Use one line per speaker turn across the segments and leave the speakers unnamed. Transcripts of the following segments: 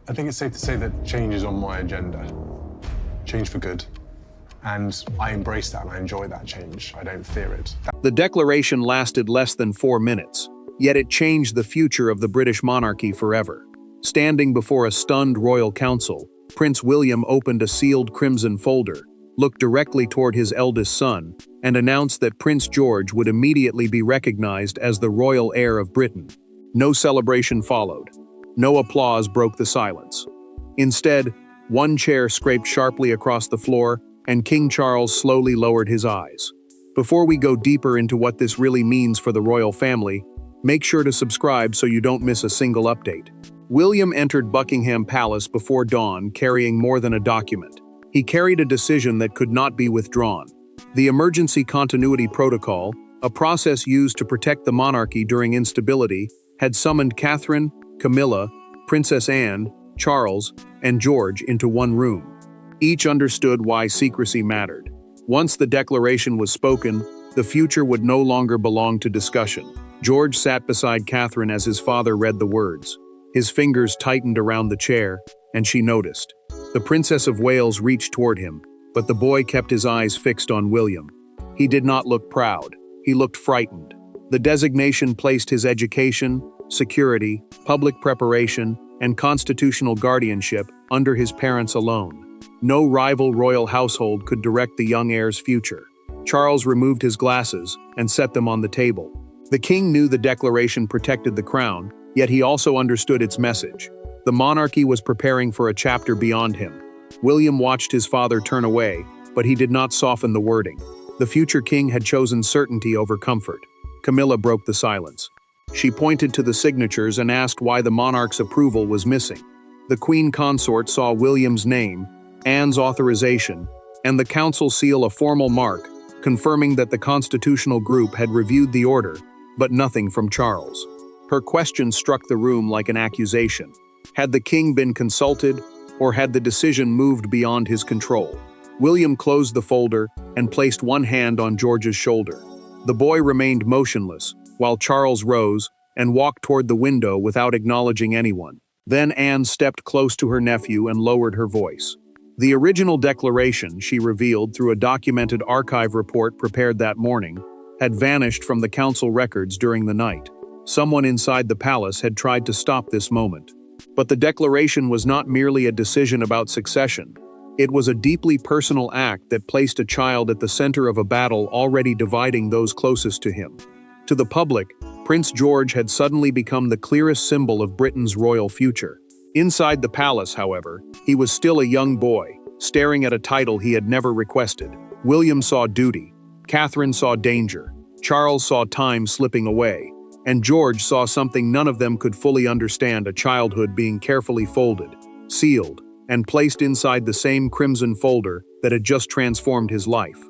I think it's safe to say that change is on my agenda. Change for good. And I embrace that and I enjoy that change. I don't fear it.
The declaration lasted less than 4 minutes, yet it changed the future of the British monarchy forever. Standing before a stunned royal council, Prince William opened a sealed crimson folder, looked directly toward his eldest son, and announced that Prince George would immediately be recognized as the royal heir of Britain. No celebration followed. No applause broke the silence. Instead, one chair scraped sharply across the floor, and King Charles slowly lowered his eyes. Before we go deeper into what this really means for the royal family, make sure to subscribe so you don't miss a single update. William entered Buckingham Palace before dawn carrying more than a document. He carried a decision that could not be withdrawn. The Emergency Continuity Protocol, a process used to protect the monarchy during instability, had summoned Catherine, Camilla, Princess Anne, Charles, and George into one room. Each understood why secrecy mattered. Once the declaration was spoken, the future would no longer belong to discussion. George sat beside Catherine as his father read the words. His fingers tightened around the chair, and she noticed. The Princess of Wales reached toward him, but the boy kept his eyes fixed on William. He did not look proud. He looked frightened. The designation placed his education, security, public preparation, and constitutional guardianship under his parents alone. No rival royal household could direct the young heir's future. Charles removed his glasses and set them on the table. The king knew the declaration protected the crown, yet he also understood its message. The monarchy was preparing for a chapter beyond him. William watched his father turn away, but he did not soften the wording. The future king had chosen certainty over comfort. Camilla broke the silence. She pointed to the signatures and asked why the monarch's approval was missing. The queen consort saw William's name, Anne's authorization, and the council seal a formal mark, confirming that the constitutional group had reviewed the order, but nothing from Charles. Her question struck the room like an accusation. Had the king been consulted, or had the decision moved beyond his control? William closed the folder and placed one hand on George's shoulder. The boy remained motionless, while Charles rose and walked toward the window without acknowledging anyone. Then Anne stepped close to her nephew and lowered her voice. The original declaration, she revealed through a documented archive report prepared that morning, had vanished from the council records during the night. Someone inside the palace had tried to stop this moment. But the declaration was not merely a decision about succession. It was a deeply personal act that placed a child at the center of a battle already dividing those closest to him. To the public, Prince George had suddenly become the clearest symbol of Britain's royal future. Inside the palace, however, he was still a young boy, staring at a title he had never requested. William saw duty, Catherine saw danger, Charles saw time slipping away, and George saw something none of them could fully understand: a childhood being carefully folded, sealed, and placed inside the same crimson folder that had just transformed his life.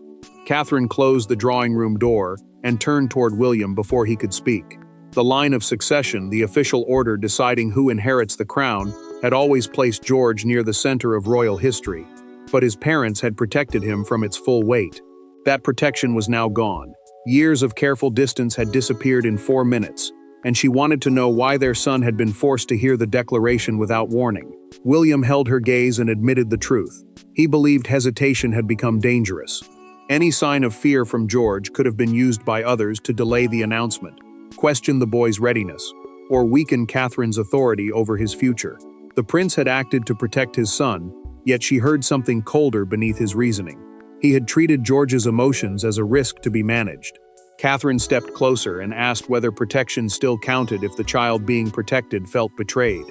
Catherine closed the drawing room door and turned toward William before he could speak. The line of succession, the official order deciding who inherits the crown, had always placed George near the center of royal history, but his parents had protected him from its full weight. That protection was now gone. Years of careful distance had disappeared in 4 minutes, and she wanted to know why their son had been forced to hear the declaration without warning. William held her gaze and admitted the truth. He believed hesitation had become dangerous. Any sign of fear from George could have been used by others to delay the announcement, question the boy's readiness, or weaken Catherine's authority over his future. The prince had acted to protect his son, yet she heard something colder beneath his reasoning. He had treated George's emotions as a risk to be managed. Catherine stepped closer and asked whether protection still counted if the child being protected felt betrayed.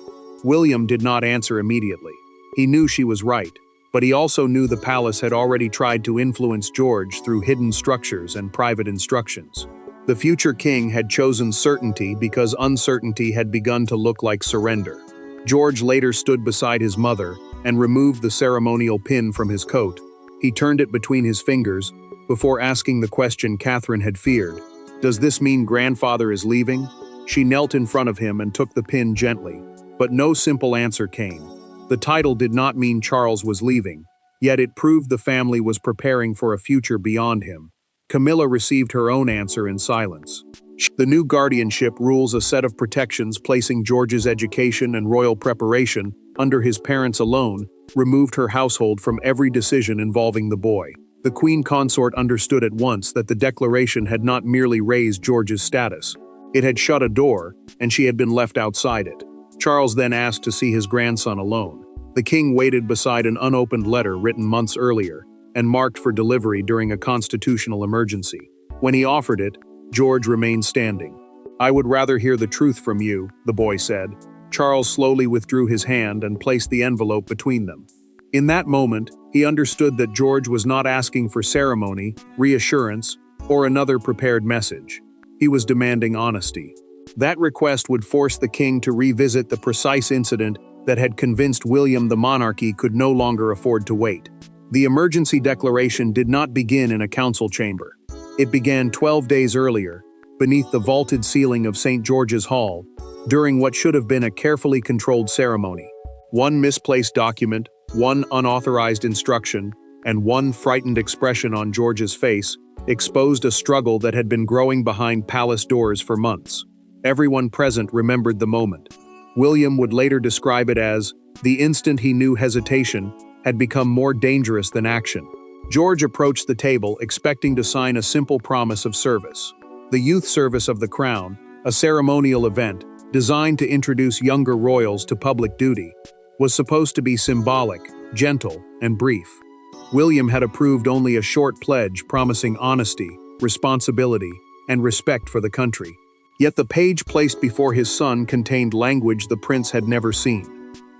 William did not answer immediately. He knew she was right, but he also knew the palace had already tried to influence George through hidden structures and private instructions. The future king had chosen certainty because uncertainty had begun to look like surrender. George later stood beside his mother and removed the ceremonial pin from his coat. He turned it between his fingers before asking the question Catherine had feared. "Does this mean grandfather is leaving?" She knelt in front of him and took the pin gently, but no simple answer came. The title did not mean Charles was leaving, yet it proved the family was preparing for a future beyond him. Camilla received her own answer in silence. The new guardianship rules a set of protections placing George's education and royal preparation under his parents alone, removed her household from every decision involving the boy. The queen consort understood at once that the declaration had not merely raised George's status. It had shut a door, and she had been left outside it. Charles then asked to see his grandson alone. The king waited beside an unopened letter written months earlier and marked for delivery during a constitutional emergency. When he offered it, George remained standing. "I would rather hear the truth from you," the boy said. Charles slowly withdrew his hand and placed the envelope between them. In that moment, he understood that George was not asking for ceremony, reassurance, or another prepared message. He was demanding honesty. That request would force the king to revisit the precise incident that had convinced William the monarchy could no longer afford to wait. The emergency declaration did not begin in a council chamber. It began 12 days earlier, beneath the vaulted ceiling of St. George's Hall, during what should have been a carefully controlled ceremony. One misplaced document, one unauthorized instruction, and one frightened expression on George's face exposed a struggle that had been growing behind palace doors for months. Everyone present remembered the moment. William would later describe it as, the instant he knew hesitation had become more dangerous than action. George approached the table expecting to sign a simple promise of service. The youth service of the crown, a ceremonial event designed to introduce younger royals to public duty, was supposed to be symbolic, gentle, and brief. William had approved only a short pledge promising honesty, responsibility, and respect for the country. Yet the page placed before his son contained language the prince had never seen.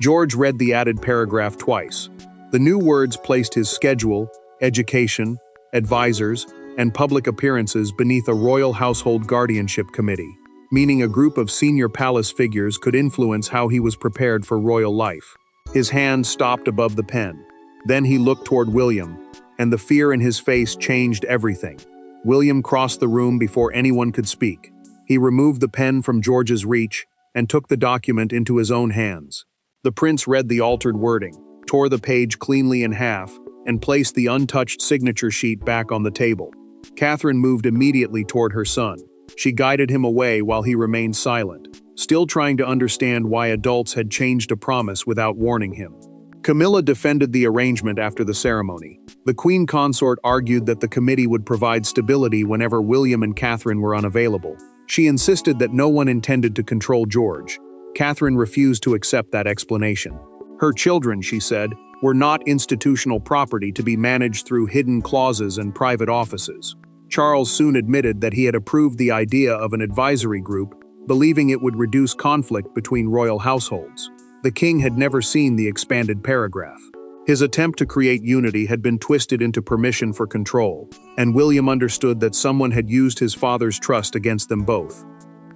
George read the added paragraph twice. The new words placed his schedule, education, advisors, and public appearances beneath a royal household guardianship committee, meaning a group of senior palace figures could influence how he was prepared for royal life. His hand stopped above the pen. Then he looked toward William, and the fear in his face changed everything. William crossed the room before anyone could speak. He removed the pen from George's reach and took the document into his own hands. The prince read the altered wording, tore the page cleanly in half, and placed the untouched signature sheet back on the table. Catherine moved immediately toward her son. She guided him away while he remained silent, still trying to understand why adults had changed a promise without warning him. Camilla defended the arrangement after the ceremony. The queen consort argued that the committee would provide stability whenever William and Catherine were unavailable. She insisted that no one intended to control George. Catherine refused to accept that explanation. Her children, she said, were not institutional property to be managed through hidden clauses and private offices. Charles soon admitted that he had approved the idea of an advisory group, believing it would reduce conflict between royal households. The king had never seen the expanded paragraph. His attempt to create unity had been twisted into permission for control, and William understood that someone had used his father's trust against them both.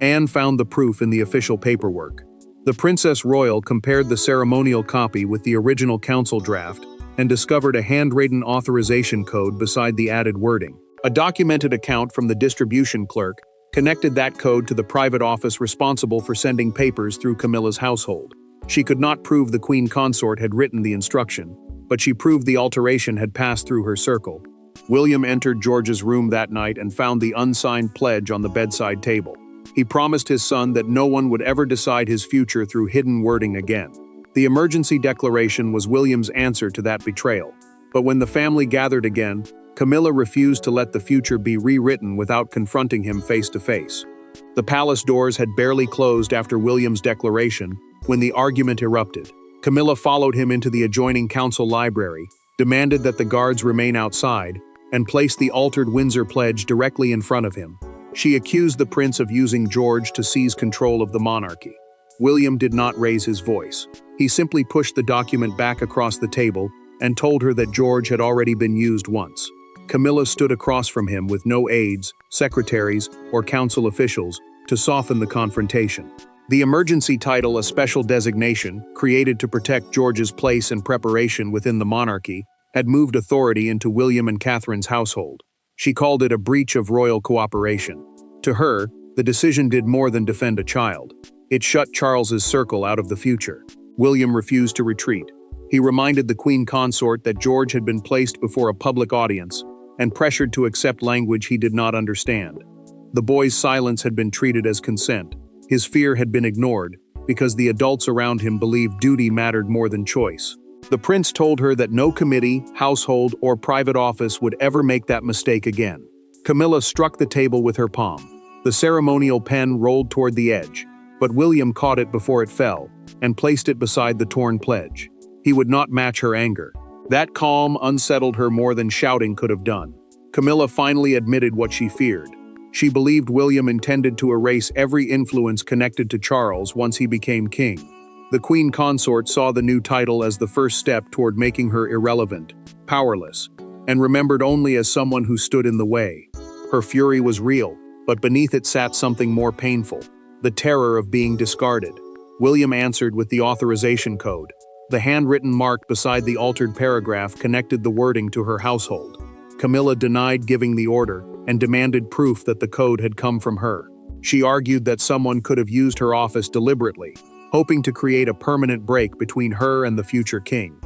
Anne found the proof in the official paperwork. The Princess Royal compared the ceremonial copy with the original council draft and discovered a handwritten authorization code beside the added wording. A documented account from the distribution clerk connected that code to the private office responsible for sending papers through Camilla's household. She could not prove the queen consort had written the instruction, but she proved the alteration had passed through her circle. William entered George's room that night and found the unsigned pledge on the bedside table. He promised his son that no one would ever decide his future through hidden wording again. The emergency declaration was William's answer to that betrayal. But when the family gathered again, Camilla refused to let the future be rewritten without confronting him face to face. The palace doors had barely closed after William's declaration when the argument erupted. Camilla followed him into the adjoining council library, demanded that the guards remain outside, and placed the altered Windsor pledge directly in front of him. She accused the prince of using George to seize control of the monarchy. William did not raise his voice. He simply pushed the document back across the table and told her that George had already been used once. Camilla stood across from him with no aides, secretaries, or council officials to soften the confrontation. The emergency title, a special designation, created to protect George's place and preparation within the monarchy, had moved authority into William and Catherine's household. She called it a breach of royal cooperation. To her, the decision did more than defend a child. It shut Charles's circle out of the future. William refused to retreat. He reminded the queen consort that George had been placed before a public audience and pressured to accept language he did not understand. The boy's silence had been treated as consent. His fear had been ignored, because the adults around him believed duty mattered more than choice. The prince told her that no committee, household, or private office would ever make that mistake again. Camilla struck the table with her palm. The ceremonial pen rolled toward the edge, but William caught it before it fell and placed it beside the torn pledge. He would not match her anger. That calm unsettled her more than shouting could have done. Camilla finally admitted what she feared. She believed William intended to erase every influence connected to Charles once he became king. The queen consort saw the new title as the first step toward making her irrelevant, powerless, and remembered only as someone who stood in the way. Her fury was real, but beneath it sat something more painful, the terror of being discarded. William answered with the authorization code. The handwritten mark beside the altered paragraph connected the wording to her household. Camilla denied giving the order and demanded proof that the code had come from her. She argued that someone could have used her office deliberately, hoping to create a permanent break between her and the future king.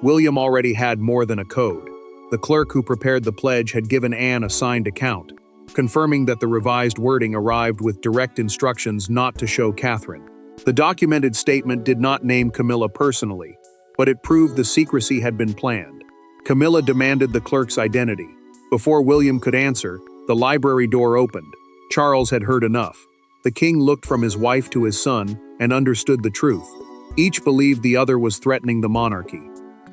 William already had more than a code. The clerk who prepared the pledge had given Anne a signed account, confirming that the revised wording arrived with direct instructions not to show Catherine. The documented statement did not name Camilla personally, but it proved the secrecy had been planned. Camilla demanded the clerk's identity. Before William could answer, the library door opened. Charles had heard enough. The king looked from his wife to his son and understood the truth. Each believed the other was threatening the monarchy.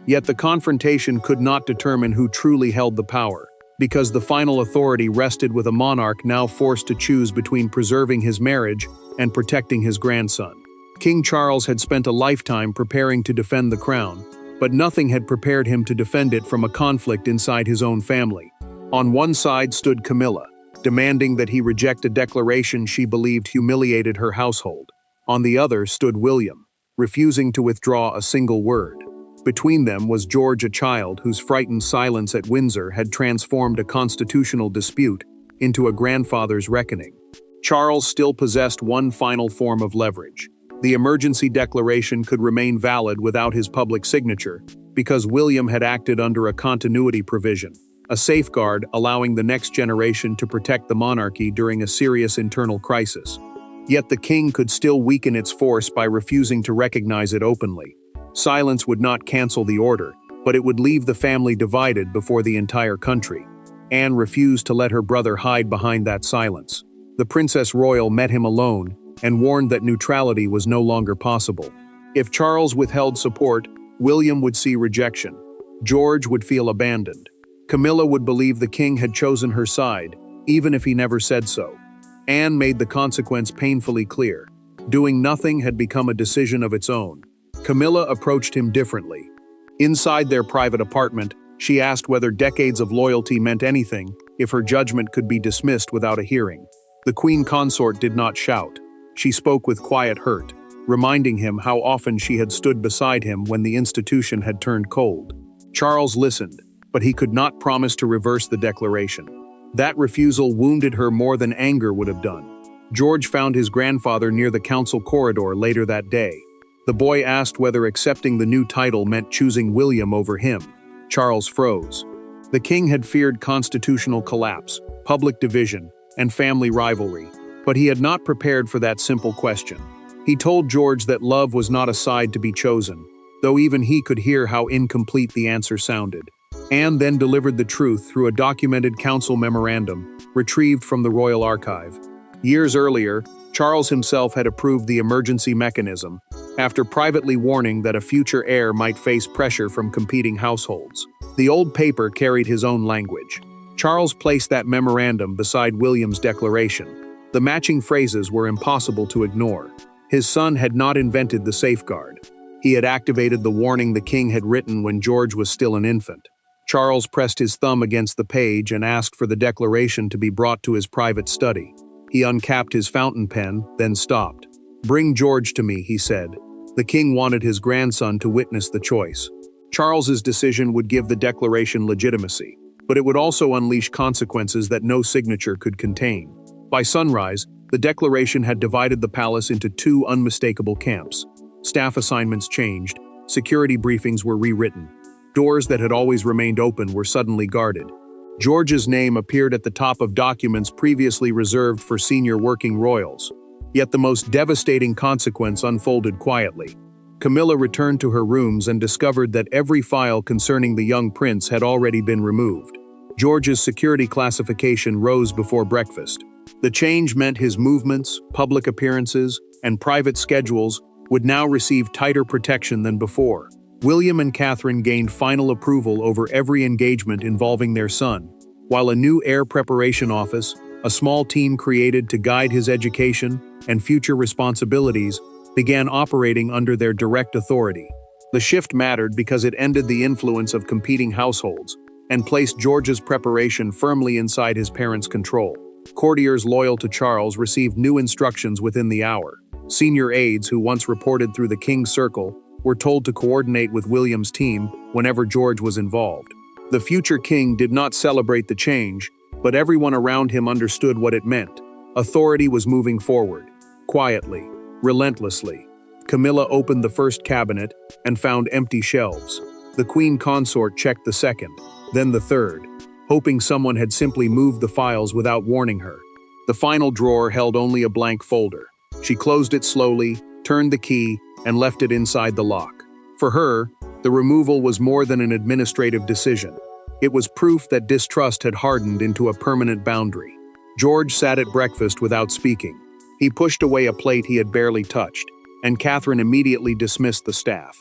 Yet the confrontation could not determine who truly held the power, because the final authority rested with a monarch now forced to choose between preserving his marriage and protecting his grandson. King Charles had spent a lifetime preparing to defend the crown, but nothing had prepared him to defend it from a conflict inside his own family. On one side stood Camilla, demanding that he reject a declaration she believed humiliated her household. On the other stood William, refusing to withdraw a single word. Between them was George, a child whose frightened silence at Windsor had transformed a constitutional dispute into a grandfather's reckoning. Charles still possessed one final form of leverage. The emergency declaration could remain valid without his public signature, because William had acted under a continuity provision, a safeguard allowing the next generation to protect the monarchy during a serious internal crisis. Yet the king could still weaken its force by refusing to recognize it openly. Silence would not cancel the order, but it would leave the family divided before the entire country. Anne refused to let her brother hide behind that silence. The Princess Royal met him alone and warned that neutrality was no longer possible. If Charles withheld support, William would see rejection. George would feel abandoned. Camilla would believe the king had chosen her side, even if he never said so. Anne made the consequence painfully clear. Doing nothing had become a decision of its own. Camilla approached him differently. Inside their private apartment, she asked whether decades of loyalty meant anything if her judgment could be dismissed without a hearing. The queen consort did not shout. She spoke with quiet hurt, reminding him how often she had stood beside him when the institution had turned cold. Charles listened, but he could not promise to reverse the declaration. That refusal wounded her more than anger would have done. George found his grandfather near the council corridor later that day. The boy asked whether accepting the new title meant choosing William over him. Charles froze. The king had feared constitutional collapse, public division, and family rivalry, but he had not prepared for that simple question. He told George that love was not a side to be chosen, though even he could hear how incomplete the answer sounded. Anne then delivered the truth through a documented council memorandum, retrieved from the royal archive. Years earlier, Charles himself had approved the emergency mechanism, after privately warning that a future heir might face pressure from competing households. The old paper carried his own language. Charles placed that memorandum beside William's declaration. The matching phrases were impossible to ignore. His son had not invented the safeguard. He had activated the warning the king had written when George was still an infant. Charles pressed his thumb against the page and asked for the declaration to be brought to his private study. He uncapped his fountain pen, then stopped. "Bring George to me," he said. The king wanted his grandson to witness the choice. Charles's decision would give the declaration legitimacy, but it would also unleash consequences that no signature could contain. By sunrise, the declaration had divided the palace into two unmistakable camps. Staff assignments changed, security briefings were rewritten. Doors that had always remained open were suddenly guarded. George's name appeared at the top of documents previously reserved for senior working royals. Yet the most devastating consequence unfolded quietly. Camilla returned to her rooms and discovered that every file concerning the young prince had already been removed. George's security classification rose before breakfast. The change meant his movements, public appearances, and private schedules would now receive tighter protection than before. William and Catherine gained final approval over every engagement involving their son, while a new heir preparation office, a small team created to guide his education and future responsibilities, began operating under their direct authority. The shift mattered because it ended the influence of competing households and placed George's preparation firmly inside his parents' control. Courtiers loyal to Charles received new instructions within the hour. Senior aides who once reported through the King's Circle were told to coordinate with William's team whenever George was involved. The future king did not celebrate the change, but everyone around him understood what it meant. Authority was moving forward, quietly, relentlessly. Camilla opened the first cabinet and found empty shelves. The queen consort checked the second, then the third, hoping someone had simply moved the files without warning her. The final drawer held only a blank folder. She closed it slowly, turned the key, and left it inside the lock. For her, the removal was more than an administrative decision. It was proof that distrust had hardened into a permanent boundary. George sat at breakfast without speaking. He pushed away a plate he had barely touched, and Catherine immediately dismissed the staff.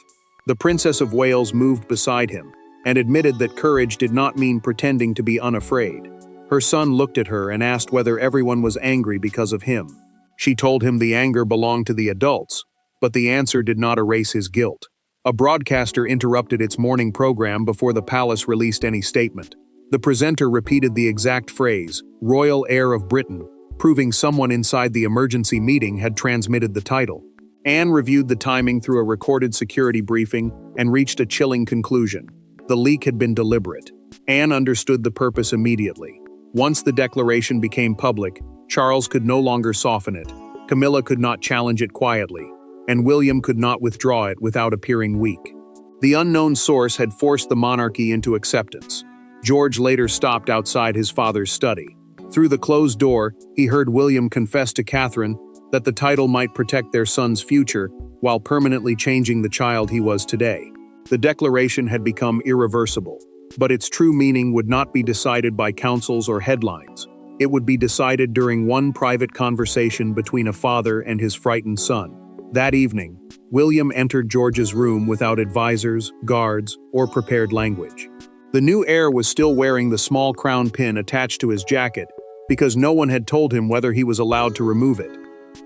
The Princess of Wales moved beside him and admitted that courage did not mean pretending to be unafraid. Her son looked at her and asked whether everyone was angry because of him. She told him the anger belonged to the adults, but the answer did not erase his guilt. A broadcaster interrupted its morning program before the palace released any statement. The presenter repeated the exact phrase, "Royal Heir of Britain," proving someone inside the emergency meeting had transmitted the title. Anne reviewed the timing through a recorded security briefing and reached a chilling conclusion. The leak had been deliberate. Anne understood the purpose immediately. Once the declaration became public, Charles could no longer soften it. Camilla could not challenge it quietly, and William could not withdraw it without appearing weak. The unknown source had forced the monarchy into acceptance. George later stopped outside his father's study. Through the closed door, he heard William confess to Catherine that the title might protect their son's future while permanently changing the child he was today. The declaration had become irreversible, but its true meaning would not be decided by councils or headlines. It would be decided during one private conversation between a father and his frightened son. That evening, William entered George's room without advisors, guards, or prepared language. The new heir was still wearing the small crown pin attached to his jacket because no one had told him whether he was allowed to remove it.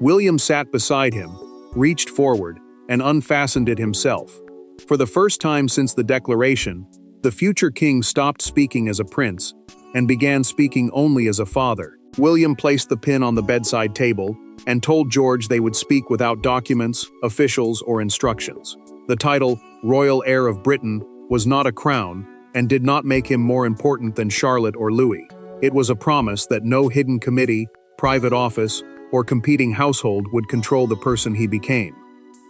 William sat beside him, reached forward, and unfastened it himself. For the first time since the declaration, the future king stopped speaking as a prince and began speaking only as a father. William placed the pin on the bedside table and told George they would speak without documents, officials, or instructions. The title, Royal Heir of Britain, was not a crown and did not make him more important than Charlotte or Louis. It was a promise that no hidden committee, private office, or competing household would control the person he became.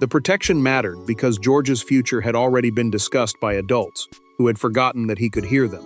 The protection mattered because George's future had already been discussed by adults who had forgotten that he could hear them.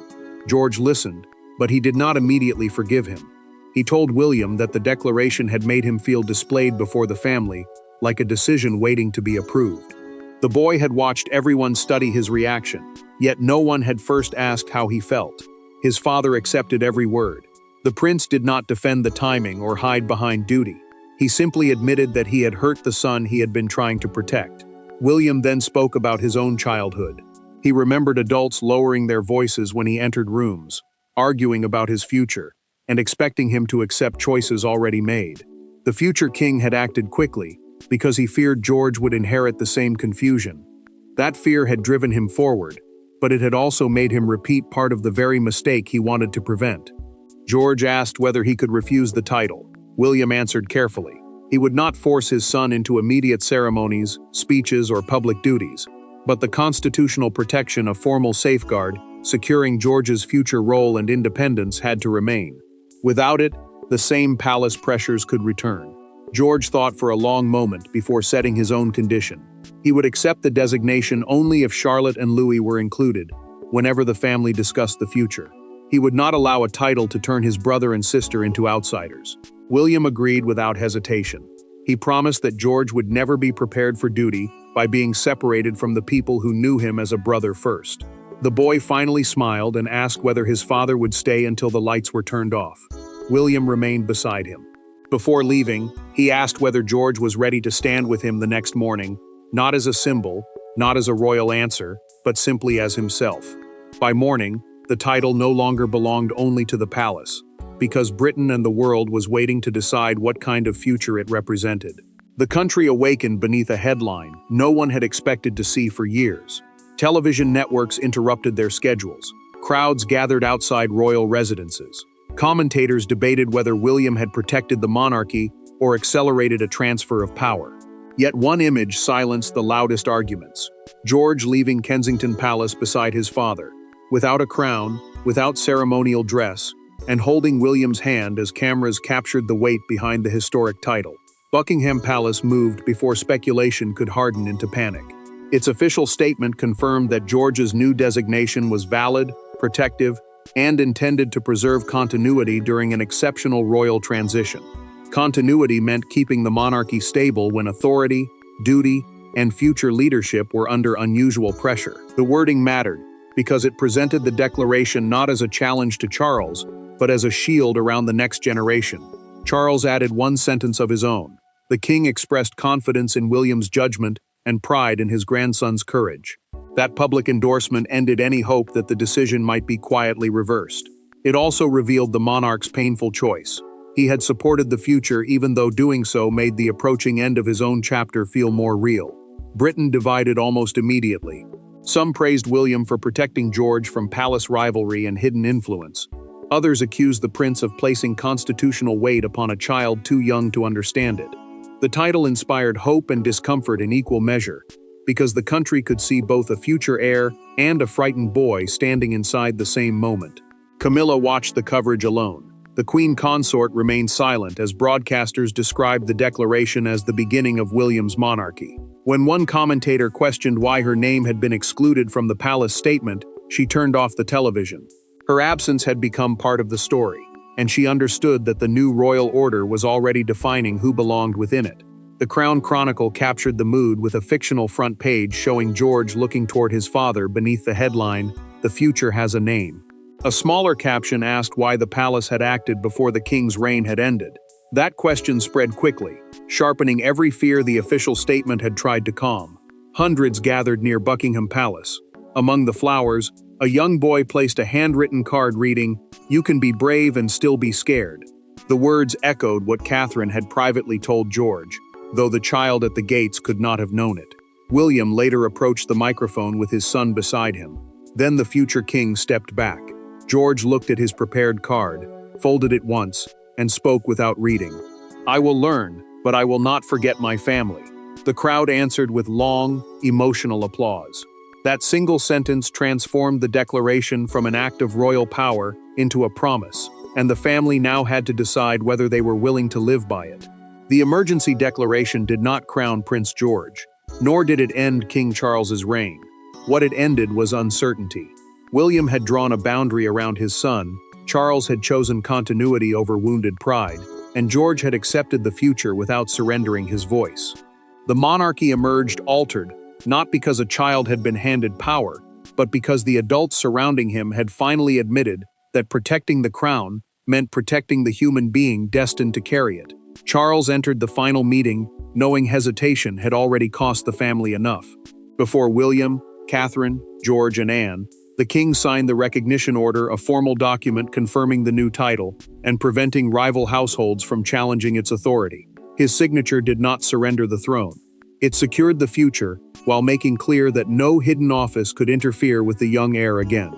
George listened, but he did not immediately forgive him. He told William that the declaration had made him feel displayed before the family, like a decision waiting to be approved. The boy had watched everyone study his reaction, yet no one had first asked how he felt. His father accepted every word. The prince did not defend the timing or hide behind duty. He simply admitted that he had hurt the son he had been trying to protect. William then spoke about his own childhood. He remembered adults lowering their voices when he entered rooms, arguing about his future, and expecting him to accept choices already made. The future king had acted quickly because he feared George would inherit the same confusion. That fear had driven him forward, but it had also made him repeat part of the very mistake he wanted to prevent. George asked whether he could refuse the title. William answered carefully. He would not force his son into immediate ceremonies, speeches, or public duties, but the constitutional protection of formal safeguard, securing George's future role and independence, had to remain. Without it, the same palace pressures could return. George thought for a long moment before setting his own condition. He would accept the designation only if Charlotte and Louis were included, whenever the family discussed the future. He would not allow a title to turn his brother and sister into outsiders. William agreed without hesitation. He promised that George would never be prepared for duty by being separated from the people who knew him as a brother first. The boy finally smiled and asked whether his father would stay until the lights were turned off. William remained beside him. Before leaving, he asked whether George was ready to stand with him the next morning, not as a symbol, not as a royal answer, but simply as himself. By morning, the title no longer belonged only to the palace, because Britain and the world was waiting to decide what kind of future it represented. The country awakened beneath a headline no one had expected to see for years. Television networks interrupted their schedules. Crowds gathered outside royal residences. Commentators debated whether William had protected the monarchy or accelerated a transfer of power. Yet one image silenced the loudest arguments. George leaving Kensington Palace beside his father, without a crown, without ceremonial dress, and holding William's hand as cameras captured the weight behind the historic title. Buckingham Palace moved before speculation could harden into panic. Its official statement confirmed that George's new designation was valid, protective, and intended to preserve continuity during an exceptional royal transition. Continuity meant keeping the monarchy stable when authority, duty, and future leadership were under unusual pressure. The wording mattered, because it presented the declaration not as a challenge to Charles, but as a shield around the next generation. Charles added one sentence of his own. The king expressed confidence in William's judgment and pride in his grandson's courage. That public endorsement ended any hope that the decision might be quietly reversed. It also revealed the monarch's painful choice. He had supported the future even though doing so made the approaching end of his own chapter feel more real. Britain divided almost immediately. Some praised William for protecting George from palace rivalry and hidden influence. Others accused the prince of placing constitutional weight upon a child too young to understand it. The title inspired hope and discomfort in equal measure, because the country could see both a future heir and a frightened boy standing inside the same moment. Camilla watched the coverage alone. The Queen Consort remained silent as broadcasters described the declaration as the beginning of William's monarchy. When one commentator questioned why her name had been excluded from the palace statement, she turned off the television. Her absence had become part of the story, and she understood that the new royal order was already defining who belonged within it. The Crown Chronicle captured the mood with a fictional front page showing George looking toward his father beneath the headline, "The future has a name." A smaller caption asked why the palace had acted before the king's reign had ended. That question spread quickly, sharpening every fear the official statement had tried to calm. Hundreds gathered near Buckingham Palace. Among the flowers, a young boy placed a handwritten card reading, "You can be brave and still be scared." The words echoed what Catherine had privately told George, though the child at the gates could not have known it. William later approached the microphone with his son beside him. Then the future king stepped back. George looked at his prepared card, folded it once, and spoke without reading. "I will learn, but I will not forget my family." The crowd answered with long, emotional applause. That single sentence transformed the declaration from an act of royal power into a promise, and the family now had to decide whether they were willing to live by it. The emergency declaration did not crown Prince George, nor did it end King Charles's reign. What it ended was uncertainty. William had drawn a boundary around his son, Charles had chosen continuity over wounded pride, and George had accepted the future without surrendering his voice. The monarchy emerged altered, not because a child had been handed power, but because the adults surrounding him had finally admitted that protecting the crown meant protecting the human being destined to carry it. Charles entered the final meeting, knowing hesitation had already cost the family enough. Before William, Catherine, George, and Anne, the king signed the recognition order, a formal document confirming the new title and preventing rival households from challenging its authority. His signature did not surrender the throne. It secured the future, while making clear that no hidden office could interfere with the young heir again.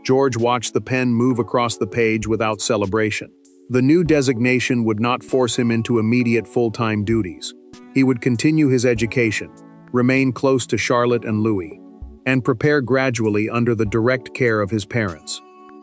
George watched the pen move across the page without celebration. The new designation would not force him into immediate full-time duties. He would continue his education, remain close to Charlotte and Louis, and prepare gradually under the direct care of his parents.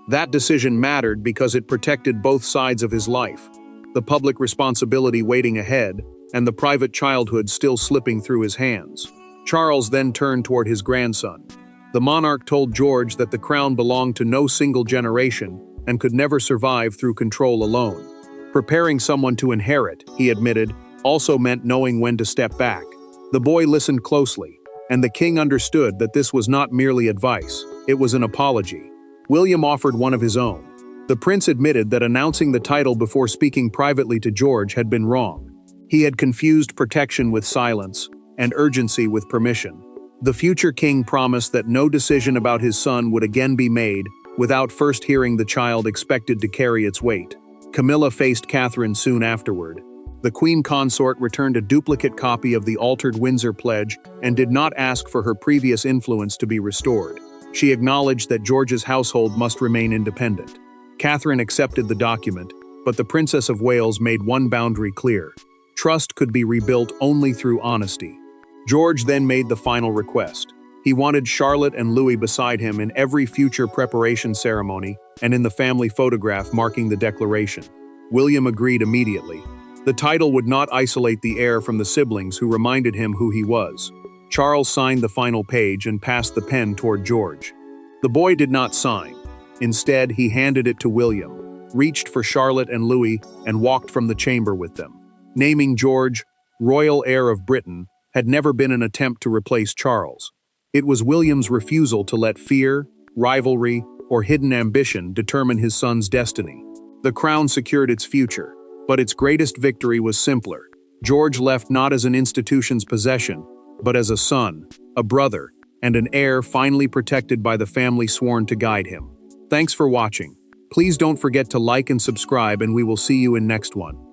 That decision mattered because it protected both sides of his life, the public responsibility waiting ahead, and the private childhood still slipping through his hands. Charles then turned toward his grandson. The monarch told George that the crown belonged to no single generation and could never survive through control alone. Preparing someone to inherit, he admitted, also meant knowing when to step back. The boy listened closely, and the king understood that this was not merely advice, it was an apology. William offered one of his own. The prince admitted that announcing the title before speaking privately to George had been wrong. He had confused protection with silence, and urgency with permission. The future king promised that no decision about his son would again be made without first hearing the child expected to carry its weight. Camilla faced Catherine soon afterward. The queen consort returned a duplicate copy of the altered Windsor Pledge and did not ask for her previous influence to be restored. She acknowledged that George's household must remain independent. Catherine accepted the document, but the Princess of Wales made one boundary clear. Trust could be rebuilt only through honesty. George then made the final request. He wanted Charlotte and Louis beside him in every future preparation ceremony and in the family photograph marking the declaration. William agreed immediately. The title would not isolate the heir from the siblings who reminded him who he was. Charles signed the final page and passed the pen toward George. The boy did not sign. Instead, he handed it to William, reached for Charlotte and Louis, and walked from the chamber with them. Naming George royal heir of Britain had never been an attempt to replace Charles. It was William's refusal to let fear, rivalry, or hidden ambition determine his son's destiny. The crown secured its future, but its greatest victory was simpler. George left not as an institution's possession, but as a son, a brother, and an heir finally protected by the family sworn to guide him. Thanks for watching. Please don't forget to like and subscribe, and we will see you in next one.